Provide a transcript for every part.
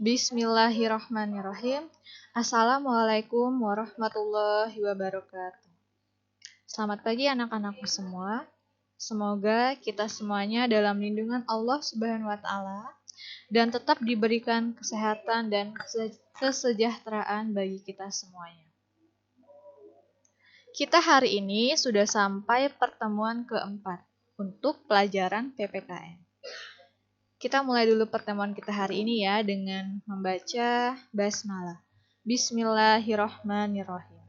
Bismillahirrahmanirrahim. Assalamualaikum warahmatullahi wabarakatuh. Selamat pagi anak-anakku semua. Semoga kita semuanya dalam lindungan Allah Subhanahu wa taala dan tetap diberikan kesehatan dan kesejahteraan bagi kita semuanya. Kita hari ini sudah sampai pertemuan keempat untuk pelajaran PPKN. Kita mulai dulu pertemuan kita hari ini ya dengan membaca basmalah. Bismillahirrahmanirrahim.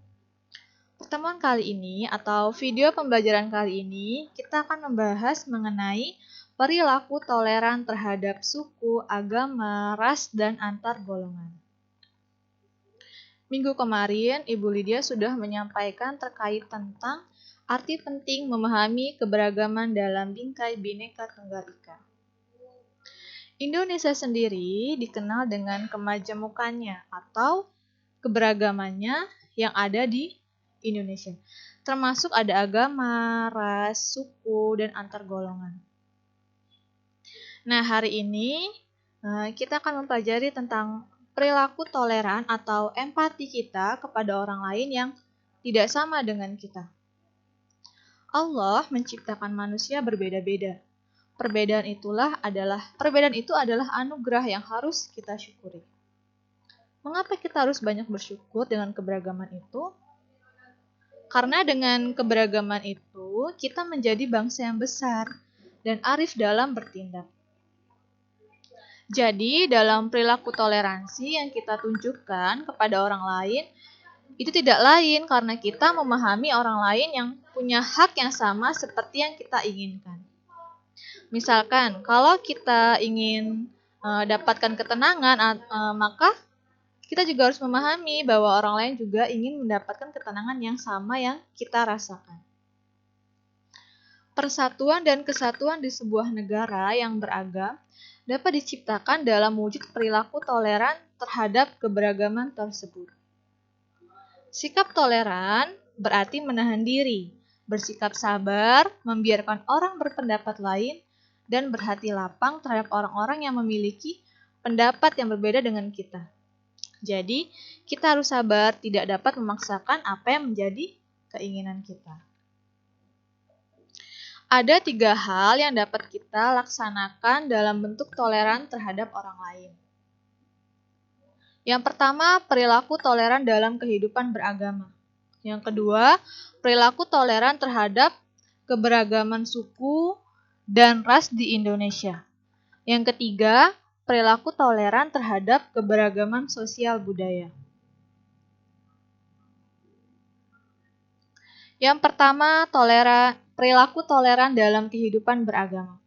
Pertemuan kali ini atau video pembelajaran kali ini kita akan membahas mengenai perilaku toleran terhadap suku, agama, ras, dan antar golongan. Minggu kemarin Ibu Lydia sudah menyampaikan terkait tentang arti penting memahami keberagaman dalam bingkai Bhinneka Tunggal Ika. Indonesia sendiri dikenal dengan kemajemukannya atau keberagamannya yang ada di Indonesia. Termasuk ada agama, ras, suku, dan antar golongan. Nah, hari ini kita akan mempelajari tentang perilaku toleran atau empati kita kepada orang lain yang tidak sama dengan kita. Allah menciptakan manusia berbeda-beda. Perbedaan itu adalah anugerah yang harus kita syukuri. Mengapa kita harus banyak bersyukur dengan keberagaman itu? Karena dengan keberagaman itu, kita menjadi bangsa yang besar dan arif dalam bertindak. Jadi, dalam perilaku toleransi yang kita tunjukkan kepada orang lain, itu tidak lain karena kita memahami orang lain yang punya hak yang sama seperti yang kita inginkan. Misalkan, kalau kita ingin dapatkan ketenangan, maka kita juga harus memahami bahwa orang lain juga ingin mendapatkan ketenangan yang sama yang kita rasakan. Persatuan dan kesatuan di sebuah negara yang beragam dapat diciptakan dalam wujud perilaku toleran terhadap keberagaman tersebut. Sikap toleran berarti menahan diri, bersikap sabar, membiarkan orang berpendapat lain, dan berhati lapang terhadap orang-orang yang memiliki pendapat yang berbeda dengan kita. Jadi, kita harus sabar, tidak dapat memaksakan apa yang menjadi keinginan kita. Ada 3 hal yang dapat kita laksanakan dalam bentuk toleran terhadap orang lain. Yang pertama, perilaku toleran dalam kehidupan beragama. Yang kedua, perilaku toleran terhadap keberagaman suku dan ras di Indonesia. Yang ketiga, perilaku toleran terhadap keberagaman sosial budaya. Yang pertama, perilaku toleran dalam kehidupan beragama.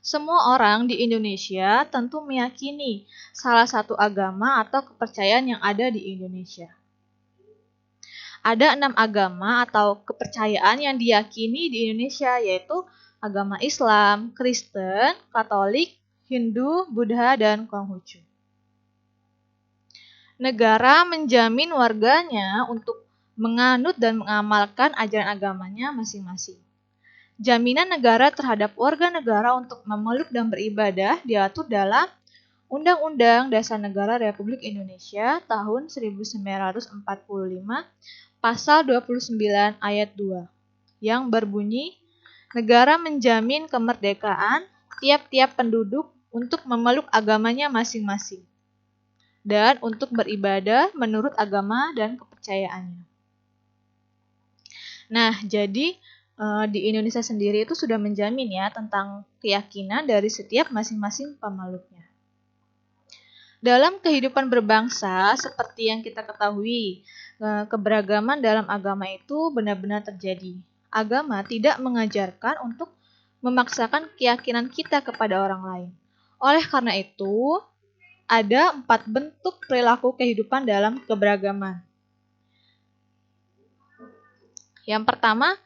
Semua orang di Indonesia tentu meyakini salah satu agama atau kepercayaan yang ada di Indonesia. Ada 6 agama atau kepercayaan yang diyakini di Indonesia, yaitu agama Islam, Kristen, Katolik, Hindu, Buddha, dan Konghucu. Negara menjamin warganya untuk menganut dan mengamalkan ajaran agamanya masing-masing. Jaminan negara terhadap warga negara untuk memeluk dan beribadah diatur dalam Undang-Undang Dasar Negara Republik Indonesia tahun 1945, Pasal 29 ayat 2, yang berbunyi, negara menjamin kemerdekaan tiap-tiap penduduk untuk memeluk agamanya masing-masing dan untuk beribadah menurut agama dan kepercayaannya. Nah, jadi di Indonesia sendiri itu sudah menjamin ya tentang keyakinan dari setiap masing-masing pemeluknya. Dalam kehidupan berbangsa, seperti yang kita ketahui, keberagaman dalam agama itu benar-benar terjadi. Agama tidak mengajarkan untuk memaksakan keyakinan kita kepada orang lain. Oleh karena itu, ada 4 bentuk perilaku kehidupan dalam keberagaman. Yang pertama,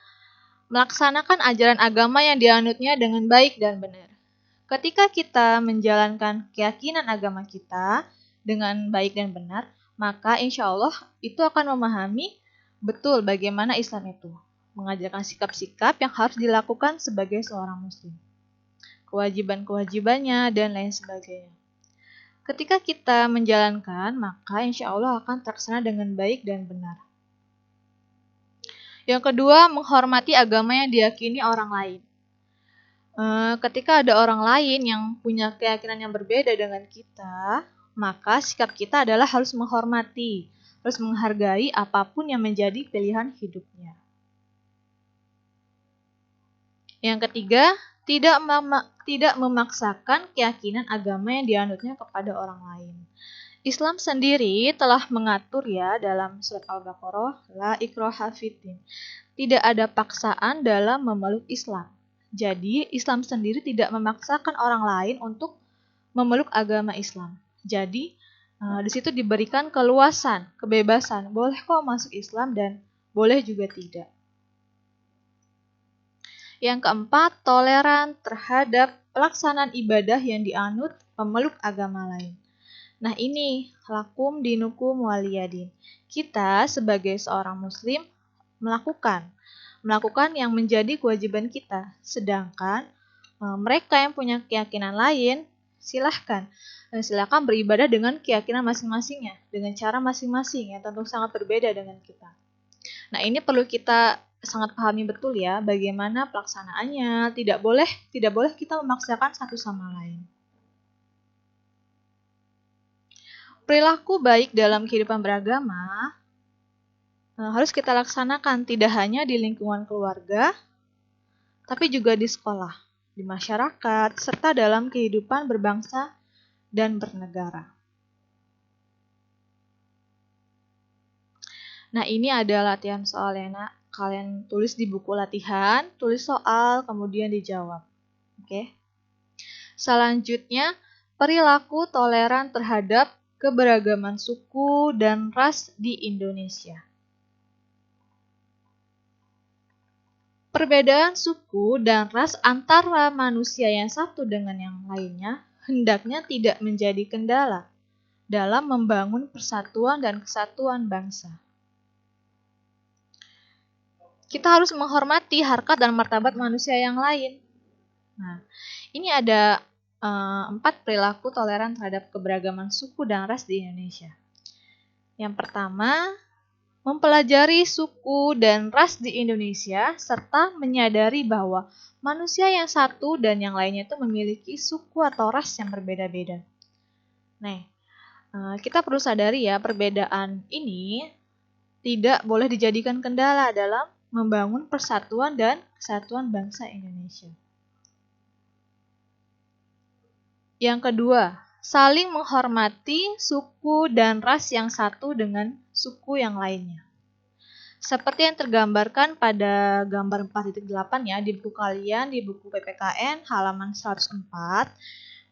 melaksanakan ajaran agama yang dianutnya dengan baik dan benar. Ketika kita menjalankan keyakinan agama kita dengan baik dan benar, maka insya Allah itu akan memahami betul bagaimana Islam itu. Mengajarkan sikap-sikap yang harus dilakukan sebagai seorang muslim. Kewajiban-kewajibannya dan lain sebagainya. Ketika kita menjalankan, maka insya Allah akan terlaksana dengan baik dan benar. Yang kedua, menghormati agama yang diyakini orang lain. Ketika ada orang lain yang punya keyakinan yang berbeda dengan kita, maka sikap kita adalah harus menghormati, harus menghargai apapun yang menjadi pilihan hidupnya. Yang ketiga, tidak memaksakan keyakinan agama yang dianutnya kepada orang lain. Islam sendiri telah mengatur ya dalam surat Al-Baqarah, la ikraha fiddin. Tidak ada paksaan dalam memeluk Islam. Jadi, Islam sendiri tidak memaksakan orang lain untuk memeluk agama Islam. Jadi, di situ diberikan keluasan, kebebasan. Boleh kok masuk Islam dan boleh juga tidak. Yang keempat, toleran terhadap pelaksanaan ibadah yang dianut pemeluk agama lain. Nah ini, lakum dinukum waliyadin. Kita sebagai seorang muslim melakukan yang menjadi kewajiban kita. Sedangkan mereka yang punya keyakinan lain, silahkan beribadah dengan keyakinan masing-masingnya, dengan cara masing-masing yang tentu sangat berbeda dengan kita. Nah ini perlu kita sangat pahami betul ya, bagaimana pelaksanaannya. Tidak boleh kita memaksakan satu sama lain. Perilaku baik dalam kehidupan beragama harus kita laksanakan tidak hanya di lingkungan keluarga, tapi juga di sekolah, di masyarakat, serta dalam kehidupan berbangsa dan bernegara. Nah, ini ada latihan soal yang kalian tulis di buku latihan, tulis soal, kemudian dijawab. Oke. Selanjutnya, perilaku toleran terhadap keberagaman suku dan ras di Indonesia. Perbedaan suku dan ras antara manusia yang satu dengan yang lainnya hendaknya tidak menjadi kendala dalam membangun persatuan dan kesatuan bangsa. Kita harus menghormati harkat dan martabat manusia yang lain. Nah, ini ada 4 perilaku toleran terhadap keberagaman suku dan ras di Indonesia. Yang pertama, mempelajari suku dan ras di Indonesia serta menyadari bahwa manusia yang satu dan yang lainnya itu memiliki suku atau ras yang berbeda-beda. Nah, kita perlu sadari ya, perbedaan ini tidak boleh dijadikan kendala dalam membangun persatuan dan kesatuan bangsa Indonesia. Yang kedua, saling menghormati suku dan ras yang satu dengan suku yang lainnya. Seperti yang tergambarkan pada gambar 4.8 ya, di buku kalian, di buku PPKN halaman 104.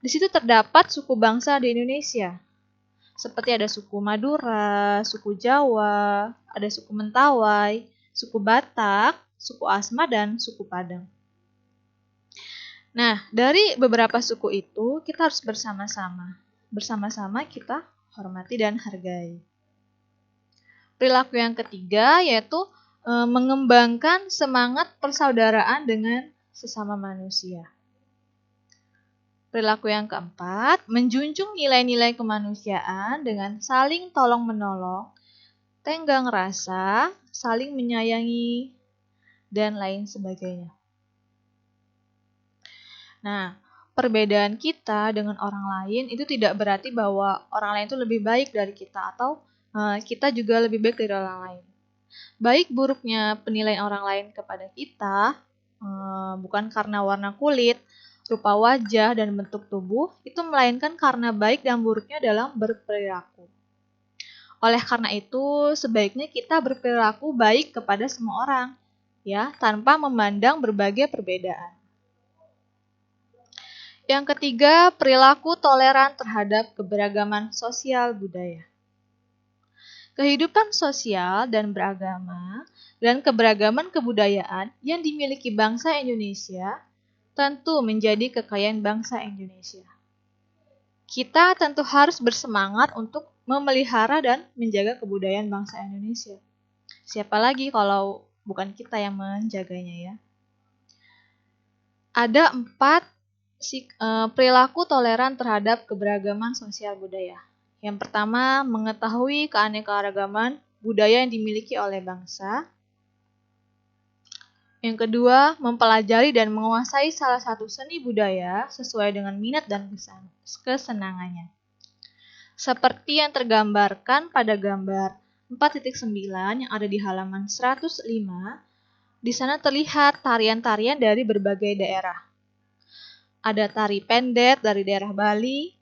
Di situ terdapat suku bangsa di Indonesia. Seperti ada suku Madura, suku Jawa, ada suku Mentawai, suku Batak, suku Asmat, dan suku Padang. Nah, dari beberapa suku itu, kita harus bersama-sama kita hormati dan hargai. Perilaku yang ketiga yaitu mengembangkan semangat persaudaraan dengan sesama manusia. Perilaku yang keempat, menjunjung nilai-nilai kemanusiaan dengan saling tolong-menolong, tenggang rasa, saling menyayangi, dan lain sebagainya. Nah, perbedaan kita dengan orang lain itu tidak berarti bahwa orang lain itu lebih baik dari kita atau kita juga lebih baik dari orang lain. Baik buruknya penilaian orang lain kepada kita bukan karena warna kulit, rupa wajah, dan bentuk tubuh, itu melainkan karena baik dan buruknya dalam berperilaku. Oleh karena itu, sebaiknya kita berperilaku baik kepada semua orang, ya, tanpa memandang berbagai perbedaan. Yang ketiga, perilaku toleran terhadap keberagaman sosial budaya. Kehidupan sosial dan beragama dan keberagaman kebudayaan yang dimiliki bangsa Indonesia tentu menjadi kekayaan bangsa Indonesia. Kita tentu harus bersemangat untuk memelihara dan menjaga kebudayaan bangsa Indonesia. Siapa lagi kalau bukan kita yang menjaganya ya? Ada 4 Perilaku toleran terhadap keberagaman sosial budaya. Yang pertama, mengetahui keanekaragaman budaya yang dimiliki oleh bangsa. Yang kedua, mempelajari dan menguasai salah satu seni budaya sesuai dengan minat dan kesenangannya. Seperti yang tergambarkan pada gambar 4.9 yang ada di halaman 105, di sana terlihat tarian-tarian dari berbagai daerah. Ada tari pendet dari daerah Bali,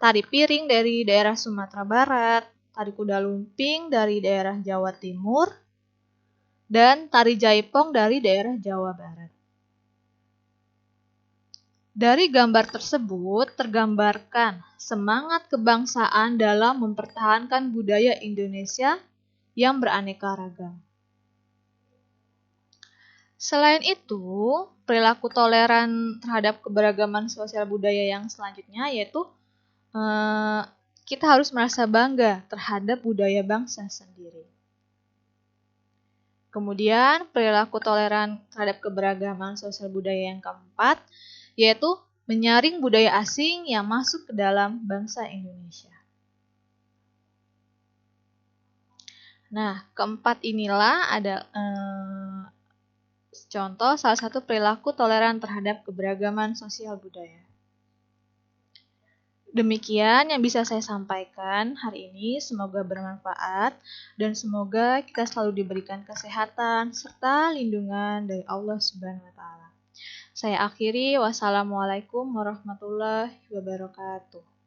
tari piring dari daerah Sumatera Barat, tari kuda lumping dari daerah Jawa Timur, dan tari jaipong dari daerah Jawa Barat. Dari gambar tersebut tergambarkan semangat kebangsaan dalam mempertahankan budaya Indonesia yang beraneka ragam. Selain itu, perilaku toleran terhadap keberagaman sosial budaya yang selanjutnya yaitu kita harus merasa bangga terhadap budaya bangsa sendiri. Kemudian, perilaku toleran terhadap keberagaman sosial budaya yang keempat yaitu menyaring budaya asing yang masuk ke dalam bangsa Indonesia. Nah, keempat inilah ada contoh salah satu perilaku toleran terhadap keberagaman sosial budaya. Demikian yang bisa saya sampaikan hari ini, semoga bermanfaat dan semoga kita selalu diberikan kesehatan serta lindungan dari Allah Subhanahu wa taala. Saya akhiri, wassalamualaikum warahmatullahi wabarakatuh.